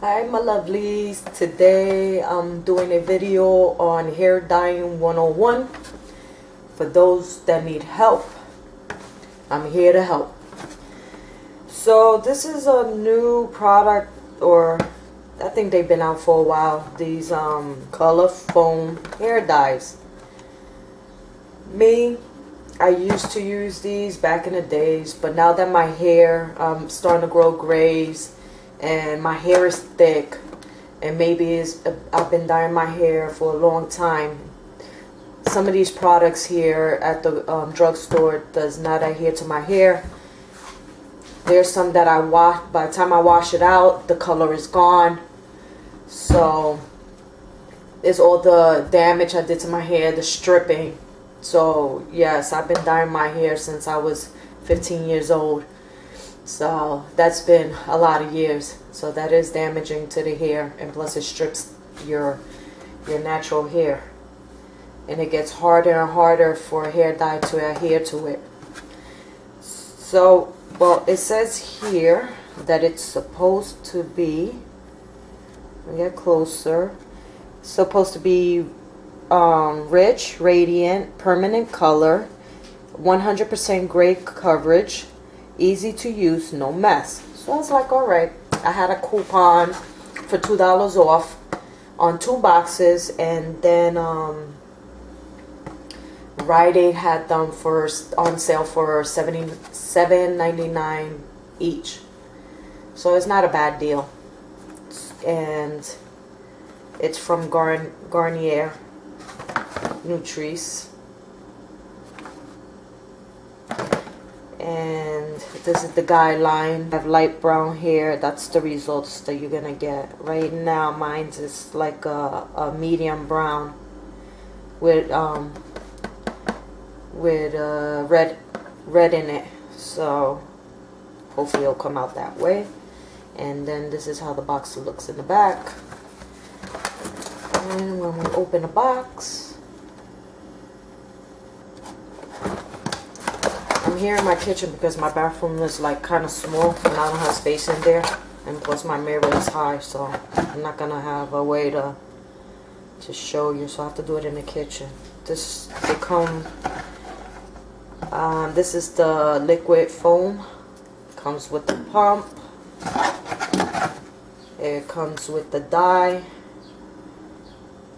Hi my lovelies, today I'm doing a video on hair dyeing 101. For those that need help, I'm here to help. So this is a new product, or I think they've been out for a while. These color foam hair dyes. I used to use these back in the days, but now that my hair starting to grow grays and my hair is thick, and maybe I've been dyeing my hair for a long time, some of these products here at the drugstore does not adhere to my hair. There's some that I wash, by the time I wash it out, the color is gone. So it's all the damage I did to my hair, the stripping. So yes, I've been dyeing my hair since I was 15 years old. So that's been a lot of years. So that is damaging to the hair, and plus it strips your natural hair. And it gets harder and harder for a hair dye to adhere to it. So, well, it says here that it's supposed to be, let me get closer, supposed to be rich, radiant, permanent color, 100% gray coverage, easy to use, no mess. So I was like, alright. I had a coupon for $2 off on 2 boxes, and then Rite Aid had them on sale for $7.99 each. So it's not a bad deal. And it's from Garnier, Nutrisse. And this is the guideline. I have light brown hair. That's the results that you're gonna get. Right now mine is like a medium brown with red in it. So hopefully it'll come out that way. And then this is how the box looks in the back. And when we open the box, I'm here in my kitchen because my bathroom is like kind of small and I don't have space in there, and plus my mirror is high, so I'm not gonna have a way to show you, so I have to do it in the kitchen. This is the liquid foam. Comes with the pump. It comes with the dye,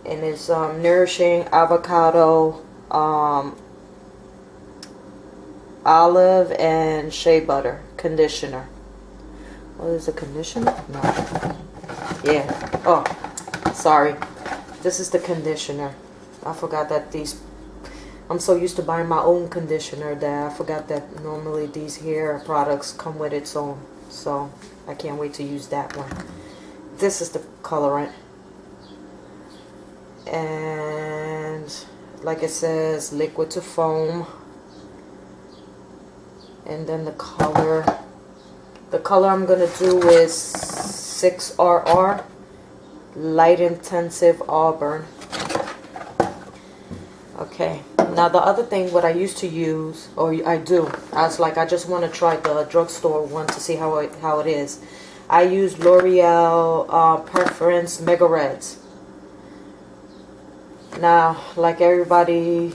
and it's Nourishing avocado, olive and shea butter conditioner. Oh, is it conditioner? No. Yeah. Oh, sorry. This is the conditioner. I forgot that I'm so used to buying my own conditioner that I forgot that normally these hair products come with its own. So I can't wait to use that one. This is the colorant. And like it says, liquid to foam. And then the color I'm gonna do is 6RR, light intensive auburn. Okay, now the other thing, what I used to use, or I just want to try the drugstore one to see how it is. I use L'Oreal Preference Mega Reds. Now, like everybody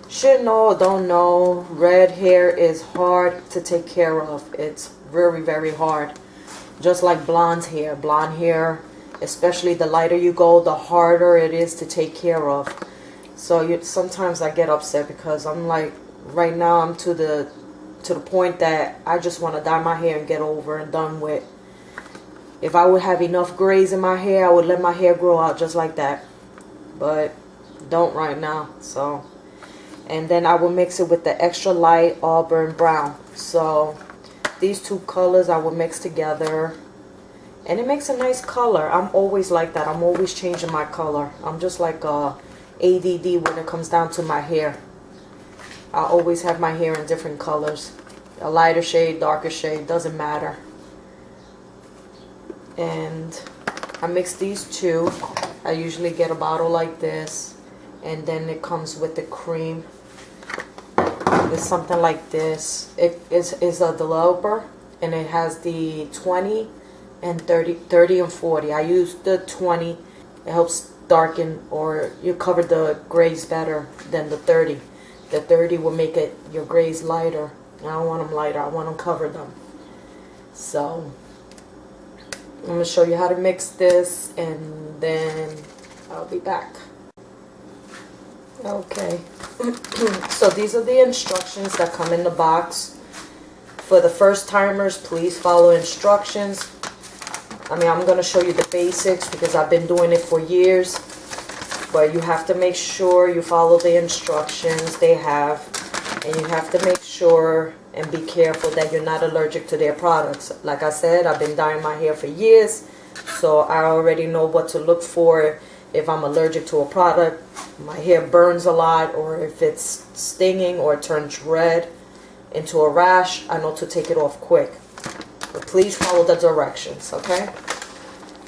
should know or don't know, red hair is hard to take care of. It's very, very hard. Just like blonde hair. Blonde hair, especially the lighter you go, the harder it is to take care of. So sometimes I get upset because I'm like, right now I'm to the point that I just want to dye my hair and get over and done with. If I would have enough grays in my hair, I would let my hair grow out just like that. But don't right now. So, and then I will mix it with the extra light auburn brown. So these two colors I will mix together, and it makes a nice color. I'm always like that. I'm always changing my color. I'm just like ADD when it comes down to my hair. I always have my hair in different colors. A lighter shade, darker shade, doesn't matter. And I mix these two. I usually get a bottle like this, and then it comes with the cream. It's something like this. It is a developer, and it has the 20 and 30 and 40. I use the 20. It helps darken, or you cover the grays better than the 30. The 30 will make it your grays lighter. I don't want them lighter. I want them cover them. So I'm going to show you how to mix this, and then I'll be back. Okay. So these are the instructions that come in the box. For the first timers, please follow instructions. I mean, I'm going to show you the basics because I've been doing it for years. But you have to make sure you follow the instructions they have. And you have to make sure and be careful that you're not allergic to their products. Like I said, I've been dyeing my hair for years. So I already know what to look for if I'm allergic to a product. My hair burns a lot, or if it's stinging or it turns red into a rash, I know to take it off quick. But please follow the directions, okay?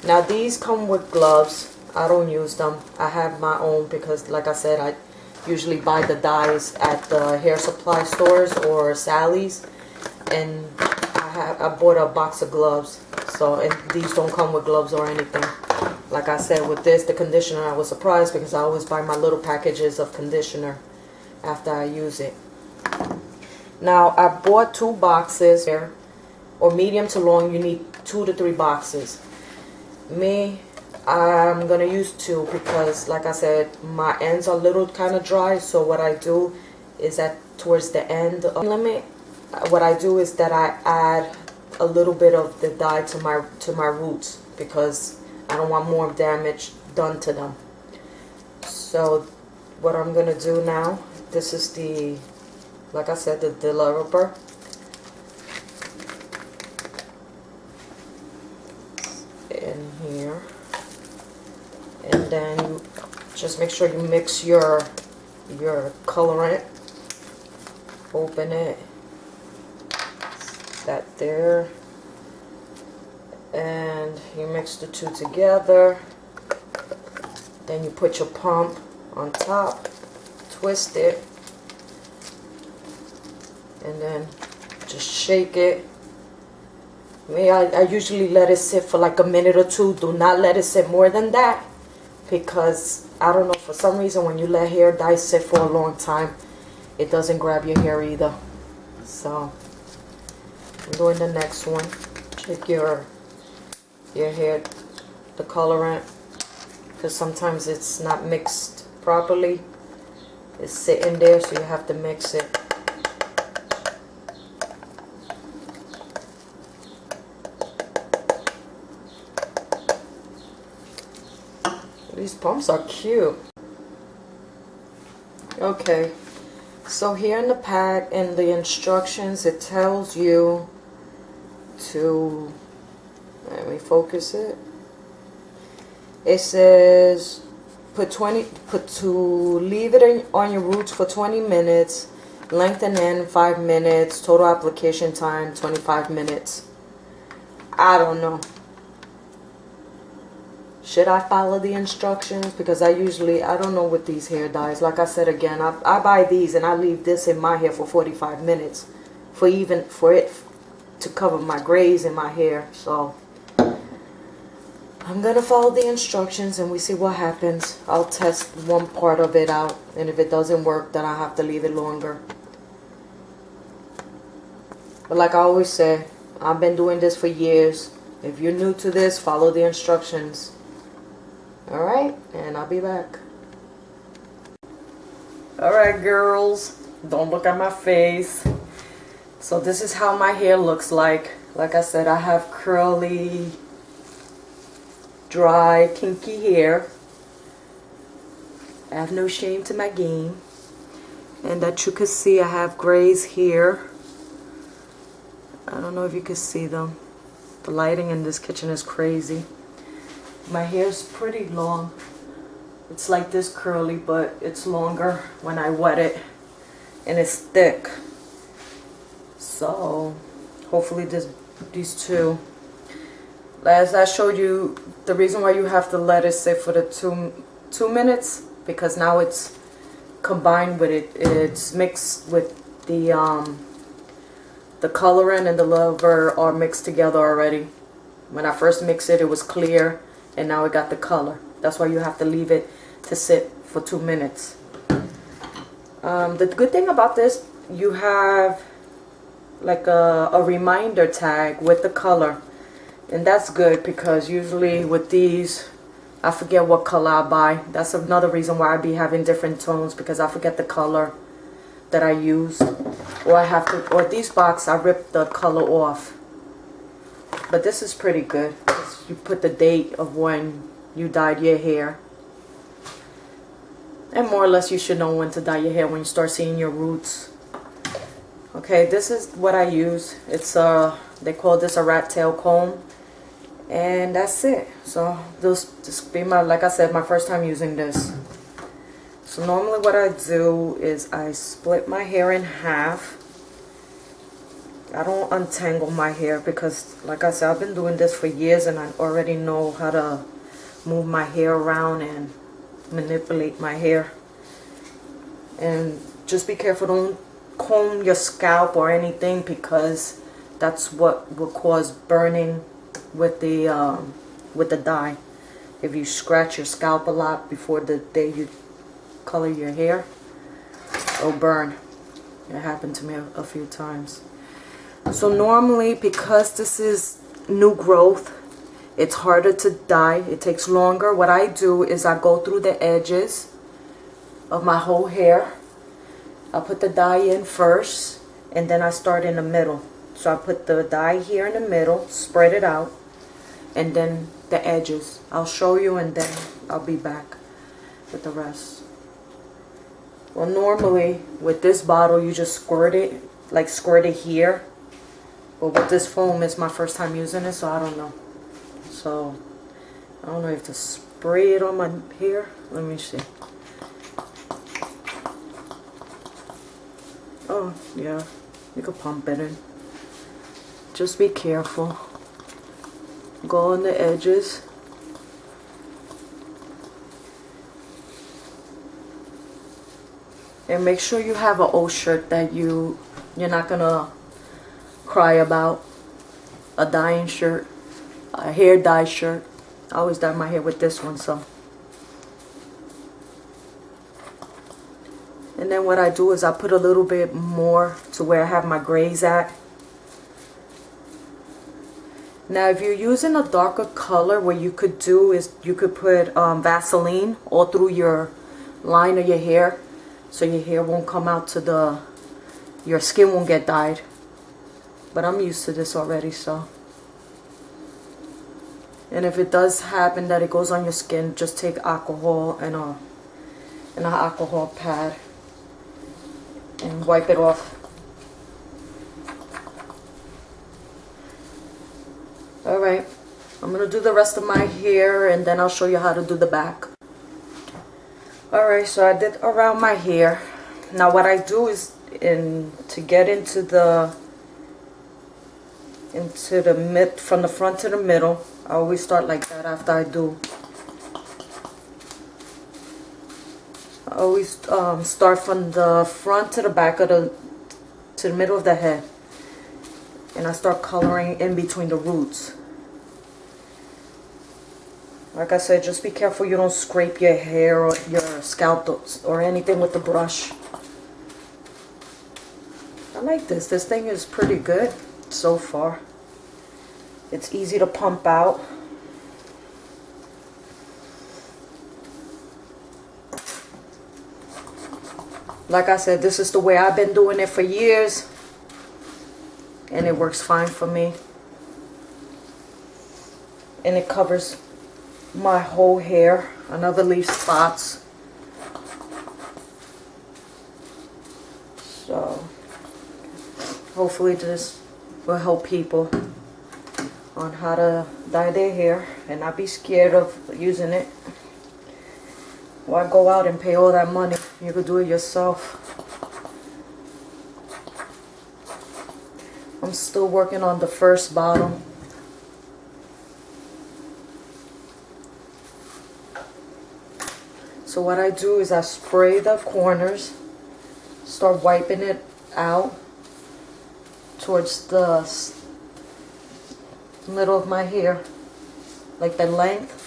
Now these come with gloves. I don't use them. I have my own because, like I said, I usually buy the dyes at the hair supply stores or Sally's, and I bought a box of gloves. So, and these don't come with gloves or anything. Like I said, with this, the conditioner, I was surprised because I always buy my little packages of conditioner after I use it. Now, I bought 2 boxes here, or medium to long, you need 2 to 3 boxes. Me, I'm going to use 2 because, like I said, my ends are a little kind of dry. So what I do is that towards the end of the limit, what I do is that I add a little bit of the dye to my roots because I don't want more damage done to them. So what I'm going to do now, this is the, like I said, the developer. In here. And then you just make sure you mix your colorant. Open it. That there. And you mix the 2 together. Then you put your pump on top. Twist it. And then just shake it. I usually let it sit for like a minute or 2. Do not let it sit more than that, because I don't know, for some reason when you let hair dye sit for a long time, it doesn't grab your hair either. So I'm doing the next one. Check your hair, the colorant, because sometimes it's not mixed properly. It's sitting there, so you have to mix it. These pumps are cute. Okay, so here in the pack, in the instructions, it tells you to, let me focus it. It says to leave it on your roots for 20 minutes, lengthen in 5 minutes, total application time 25 minutes. I don't know. Should I follow the instructions? Because I don't know with these hair dyes. Like I said again, I buy these and I leave this in my hair for 45 minutes for it to cover my grays in my hair. So I'm gonna follow the instructions and we see what happens. I'll test one part of it out, and if it doesn't work, then I have to leave it longer. But like I always say, I've been doing this for years. If you're new to this, follow the instructions. Alright, and I'll be back. Alright girls, don't look at my face. So this is how my hair looks like. Like I said, I have curly, dry, kinky hair. I have no shame to my game. And that you can see, I have grays here. I don't know if you can see them. The lighting in this kitchen is crazy. My hair's pretty long. It's like this curly, but it's longer when I wet it, and it's thick. So hopefully these 2. As I showed you, the reason why you have to let it sit for the 2 minutes, because now it's combined with it. It's mixed with the colorant and the leather are mixed together already. When I first mixed it, it was clear, and now it got the color. That's why you have to leave it to sit for 2 minutes. The good thing about this, you have like a reminder tag with the color, and that's good because usually with these I forget what color I buy. That's another reason why I be having different tones, because I forget the color that I use, or these boxes I rip the color off. But this is pretty good. You put the date of when you dyed your hair, and more or less you should know when to dye your hair when you start seeing your roots. Okay, this is what I use. It's they call this a rat tail comb, and that's it. So this be my, like I said, my first time using this. So normally what I do is I split my hair in half. I don't untangle my hair because, like I said, I've been doing this for years and I already know how to move my hair around and manipulate my hair. And just be careful, don't comb your scalp or anything, because that's what will cause burning with the dye. If you scratch your scalp a lot before the day you color your hair, it'll burn. It happened to me a few times. So normally, because this is new growth, it's harder to dye. It takes longer. What I do is I go through the edges of my whole hair. I put the dye in first, and then I start in the middle. So I put the dye here in the middle, spread it out, and then the edges. I'll show you and then I'll be back with the rest. Well, normally with this bottle you just squirt it, like squirt it here. But with this foam, it's my first time using it, so I don't know. So I don't know if to spray it on my hair. Let me see. Oh yeah, you could pump it in. Just be careful. Go on the edges. And make sure you have an old shirt that you're not gonna cry about. A dyeing shirt, a hair dye shirt. I always dye my hair with this one, so. And then what I do is I put a little bit more to where I have my grays at. Now if you're using a darker color, what you could do is you could put Vaseline all through your line of your hair, so your hair won't come out to your skin won't get dyed. But I'm used to this already, so. And if it does happen that it goes on your skin, just take alcohol and an alcohol pad and wipe it off. Alright, I'm going to do the rest of my hair and then I'll show you how to do the back. Alright, so I did around my hair. Now what I do is to get into the from the front to the middle, I always start like that after I do. I always start from the front to the back of to the middle of the head. And I start coloring in between the roots. Like I said, just be careful you don't scrape your hair or your scalp or anything with the brush. I like this. This thing is pretty good so far. It's easy to pump out. Like I said, this is the way I've been doing it for years. And it works fine for me. And it covers my whole hair. I never leave spots. So hopefully this will help people on how to dye their hair and not be scared of using it. Why go out and pay all that money? You could do it yourself. I'm still working on the first bottle. So what I do is I spray the corners, start wiping it out towards the middle of my hair, like the length.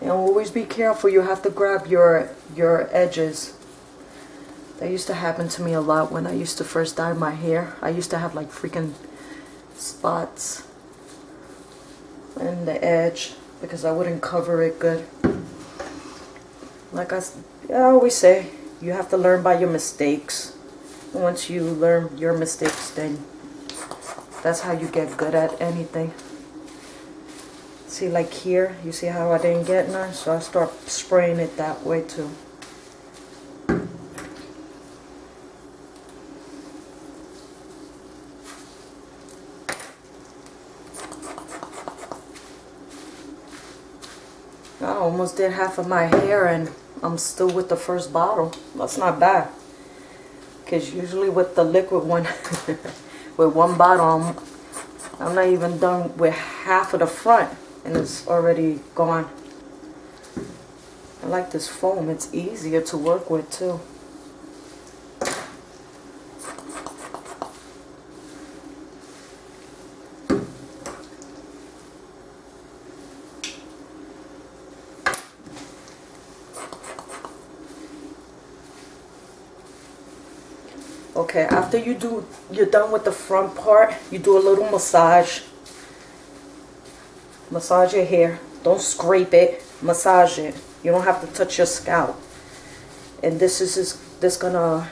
And always be careful, you have to grab your edges. That used to happen to me a lot when I used to first dye my hair. I used to have like freaking spots in the edge because I wouldn't cover it good. Like I always say, you have to learn by your mistakes. Once you learn your mistakes, then that's how you get good at anything. See, like here, you see how I didn't get none? So I start spraying it that way too. I almost did half of my hair and I'm still with the first bottle. That's not bad. Because usually with the liquid one, with one bottle, I'm not even done with half of the front and it's already gone. I like this foam. It's easier to work with too. Okay, after you're done with the front part, you do a little massage. Massage your hair. Don't scrape it. Massage it. You don't have to touch your scalp. And this gonna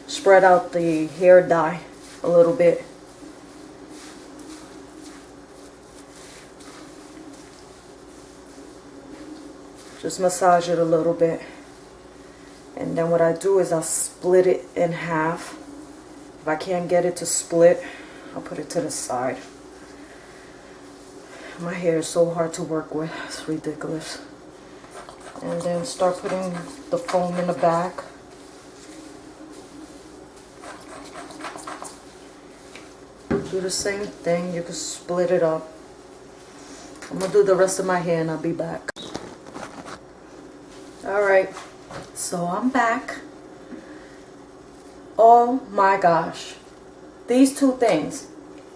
spread out the hair dye a little bit. Just massage it a little bit. And then what I do is I'll split it in half. If I can't get it to split, I'll put it to the side. My hair is so hard to work with. It's ridiculous. And then start putting the foam in the back. Do the same thing. You can split it up. I'm going to do the rest of my hair and I'll be back. Alright. So I'm back. Oh my gosh. These two things.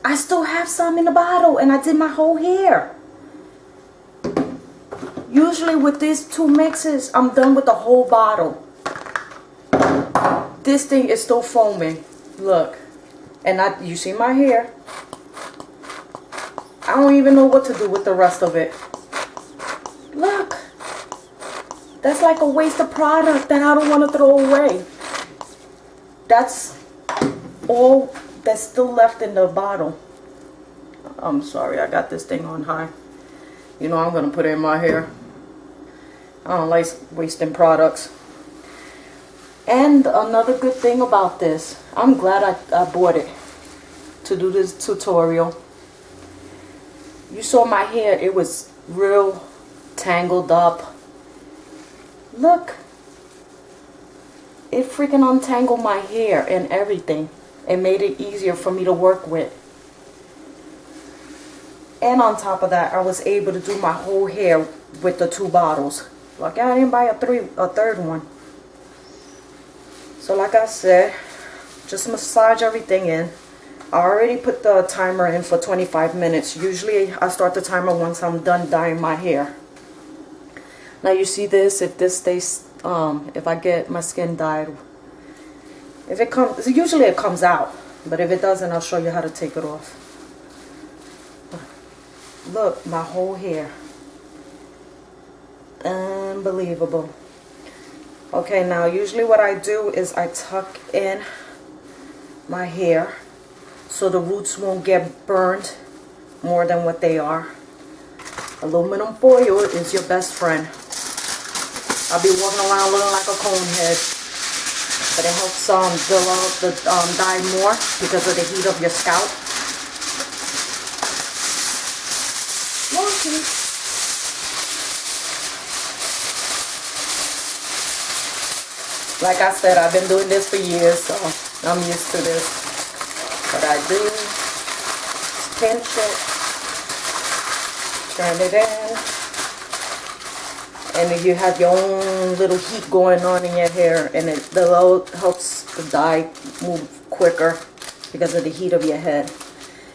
I still have some in the bottle and I did my whole hair. Usually with these two mixes, I'm done with the whole bottle. This thing is still foaming. Look. And you see my hair. I don't even know what to do with the rest of it. Look. That's like a waste of product that I don't want to throw away. That's all that's still left in the bottle. I'm sorry, I got this thing on high. You know I'm going to put it in my hair. I don't like wasting products. And another good thing about this, I'm glad I bought it to do this tutorial. You saw my hair, it was real tangled up. Look, it freaking untangled my hair and everything. It made it easier for me to work with. And on top of that, I was able to do my whole hair with the two bottles. Like I didn't buy a third one. So like I said, just massage everything in. I already put the timer in for 25 minutes. Usually I start the timer once I'm done dyeing my hair. Now you see this, if this stays, if I get my skin dyed, if it comes, usually it comes out, but if it doesn't, I'll show you how to take it off. Look, my whole hair. Unbelievable. Okay, now usually what I do is I tuck in my hair so the roots won't get burned more than what they are. Aluminum foil is your best friend. I'll be walking around looking like a cone head, but it helps develop the dye more because of the heat of your scalp. Okay. Like I said, I've been doing this for years, so I'm used to this. What I do is pinch it, turn it in. And then you have your own little heat going on in your hair, and it helps the dye move quicker because of the heat of your head.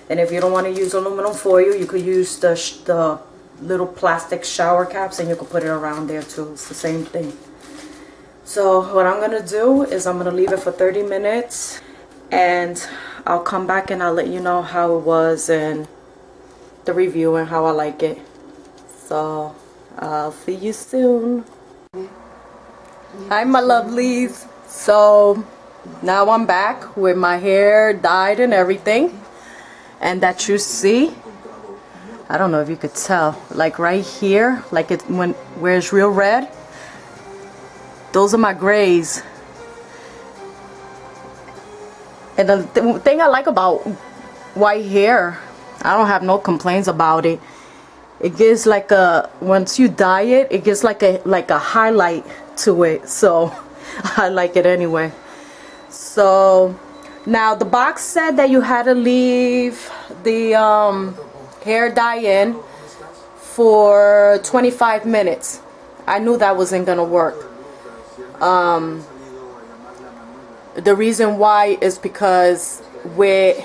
And if you don't want to use aluminum foil, you could use the little plastic shower caps, and you could put it around there too. It's the same thing. So what I'm gonna do is I'm gonna leave it for 30 minutes, and I'll come back and I'll let you know how it was and the review and how I like it. So I'll see you soon. Hi my lovelies. So now I'm back with my hair dyed and everything, and that you see, I don't know if you could tell, like right here, like it where it's real red, those are my grays. And the thing I like about white hair, I don't have no complaints about it. It gives like a, once you dye it, it gives like a highlight to it. So I like it anyway. So now the box said that you had to leave the hair dye in for 25 minutes. I knew that wasn't gonna work. The reason why is because with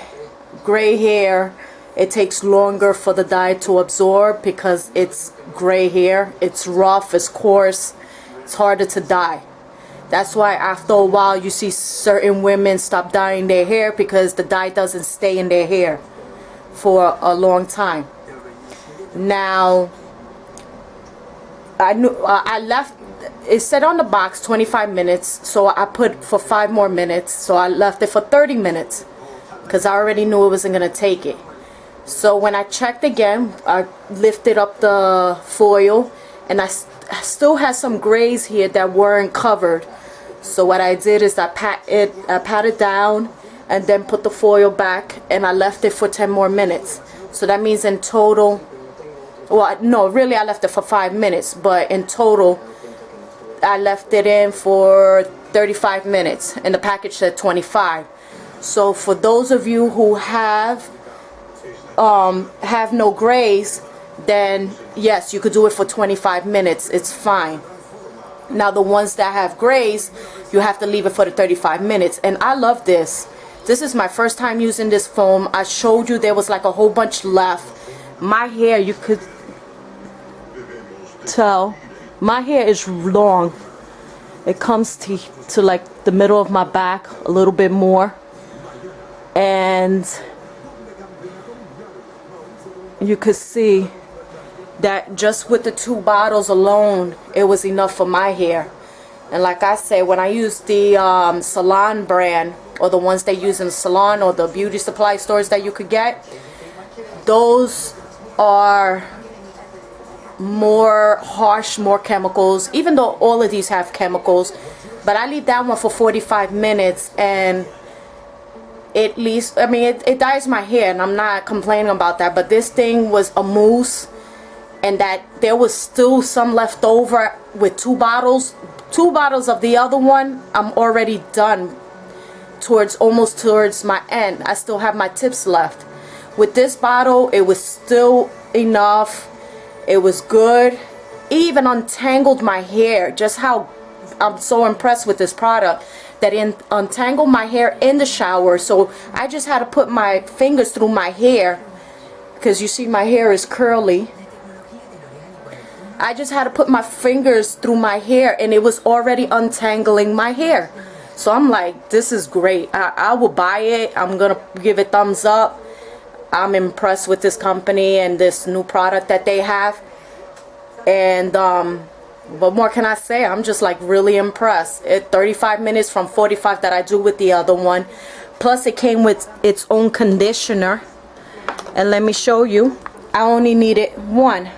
gray hair, it takes longer for the dye to absorb because it's gray hair. It's rough, it's coarse, it's harder to dye. That's why after a while you see certain women stop dyeing their hair, because the dye doesn't stay in their hair for a long time. Now, I left, it said on the box 25 minutes, so I put for 5 more minutes, so I left it for 30 minutes because I already knew it wasn't going to take it. So when I checked again, I lifted up the foil, and I still had some grays here that weren't covered. So what I did is I pat it down and then put the foil back, and I left it for 10 more minutes. So that means in total, well, no, really I left it for 5 minutes, but in total I left it in for 35 minutes, and the package said 25. So for those of you who have no grays, then yes, you could do it for 25 minutes. It's fine. Now the ones that have grays, you have to leave it for the 35 minutes. And I love this. This is my first time using this foam. I showed you there was like a whole bunch left. My hair, you could tell, my hair is long. It comes to like the middle of my back, a little bit more. And you could see that just with the 2 bottles alone, it was enough for my hair. And like I say, when I use the salon brand, or the ones they use in the salon or the beauty supply stores that you could get, those are more harsh, more chemicals, even though all of these have chemicals. But I leave that one for 45 minutes, and at least, I mean, it dyes my hair, and I'm not complaining about that. But this thing was a mousse, and that there was still some left over with 2 bottles. 2 bottles of the other one, I'm already done, almost towards my end. I still have my tips left. With this bottle, it was still enough. It was good. It even untangled my hair. Just how I'm so impressed with this product, that it untangled my hair in the shower. So I just had to put my fingers through my hair, because you see my hair is curly. I just had to put my fingers through my hair, and it was already untangling my hair. So I'm like, this is great. I will buy it. I'm gonna give it thumbs up. I'm impressed with this company and this new product that they have. And what more can I say? I'm just like really impressed. 35 minutes from 45 that I do with the other one. Plus it came with its own conditioner. And let me show you. I only needed 1.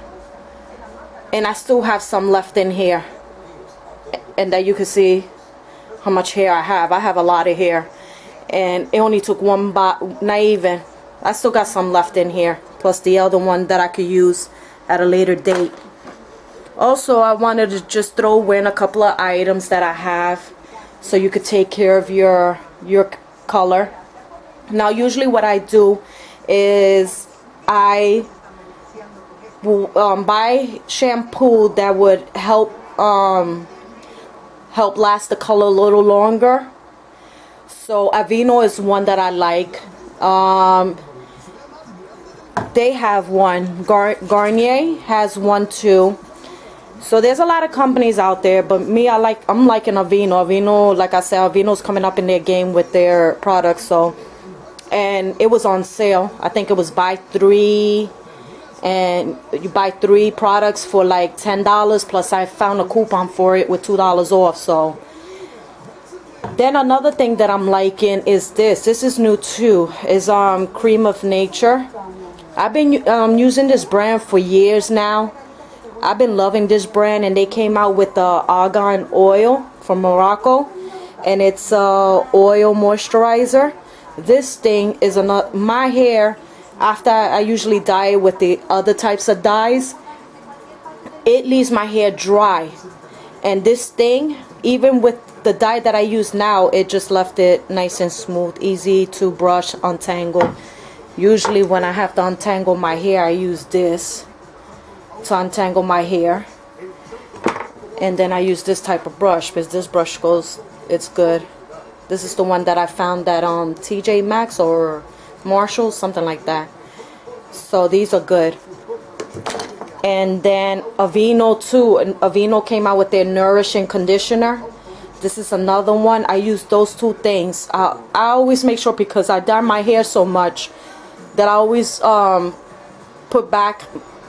And I still have some left in here. And that you can see how much hair I have. I have a lot of hair. And it only took 1 bottle, not even. I still got some left in here. Plus the other one that I could use at a later date. Also, I wanted to just throw in a couple of items that I have, so you could take care of your color. Now, usually what I do is I will buy shampoo that would help last the color a little longer. So Aveeno is one that I like. they have one. Garnier has one too. So there's a lot of companies out there, but me, I'm liking Aveeno. Aveeno, like I said, Aveeno's coming up in their game with their products. So, and it was on sale. I think it was buy three, and you buy 3 products for like $10. Plus, I found a coupon for it with $2 off. So, then another thing that I'm liking is this. This is new too. Is Cream of Nature. I've been using this brand for years now. I've been loving this brand, and they came out with the argan oil from Morocco, and it's oil moisturizer. This thing is my hair, after I usually dye it with the other types of dyes, it leaves my hair dry. And this thing, even with the dye that I use now, it just left it nice and smooth, easy to brush, untangle. Usually when I have to untangle my hair, I use this to untangle my hair, and then I use this type of brush, because this brush goes, it's good. This is the one that I found at TJ Maxx or Marshalls, something like that. So these are good. And then Aveeno too. And Aveeno came out with their Nourishing conditioner. This is another one. I use those 2 things. I always make sure, because I dye my hair so much, that I always put back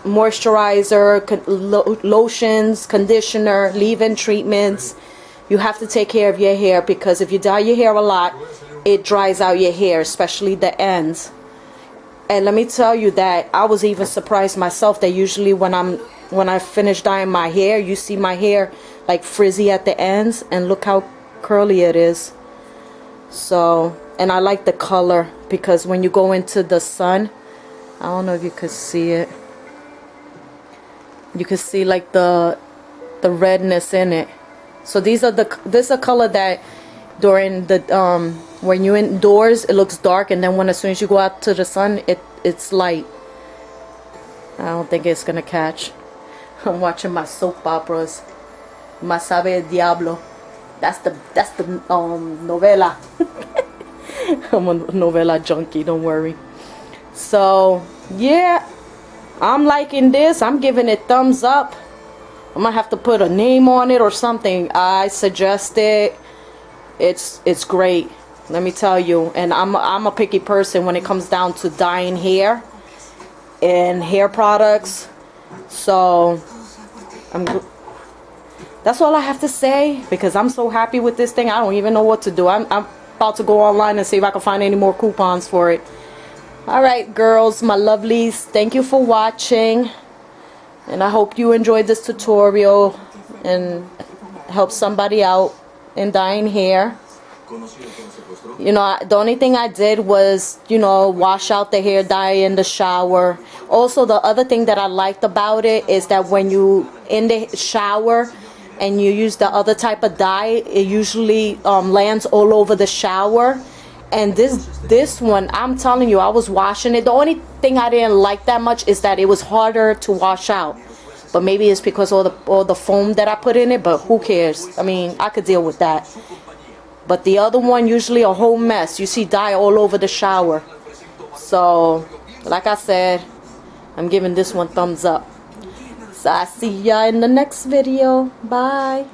moisturizer, lotions, conditioner, leave-in treatments. You have to take care of your hair, because if you dye your hair a lot, it dries out your hair, especially the ends. And let me tell you that I was even surprised myself that usually when I finish dyeing my hair, you see my hair like frizzy at the ends, and look how curly it is. So, and I like the color, because when you go into the sun, I don't know if you could see it. You can see like the redness in it. So this is a color that during the when you're indoors it looks dark, and then as soon as you go out to the sun, it's light. I don't think it's gonna catch. I'm watching my soap operas. Más sabe el diablo. That's the novela. I'm a novela junkie, don't worry. So yeah, I'm liking this. I'm giving it thumbs up. I might have to put a name on it or something. I suggest it. It's great, let me tell you. And I'm a picky person when it comes down to dyeing hair and hair products. So that's all I have to say, because I'm so happy with this thing. I don't even know what to do. I'm about to go online and see if I can find any more coupons for it. Alright girls, my lovelies, thank you for watching, and I hope you enjoyed this tutorial and help somebody out in dyeing hair. You know, the only thing I did was, you know, wash out the hair dye in the shower. Also, the other thing that I liked about it is that when you in the shower and you use the other type of dye, it usually lands all over the shower. And this one, I'm telling you, I was washing it. The only thing I didn't like that much is that it was harder to wash out. But maybe it's because all the foam that I put in it, but who cares? I mean, I could deal with that. But the other one, usually a whole mess. You see dye all over the shower. So, like I said, I'm giving this one thumbs up. So I see ya in the next video. Bye.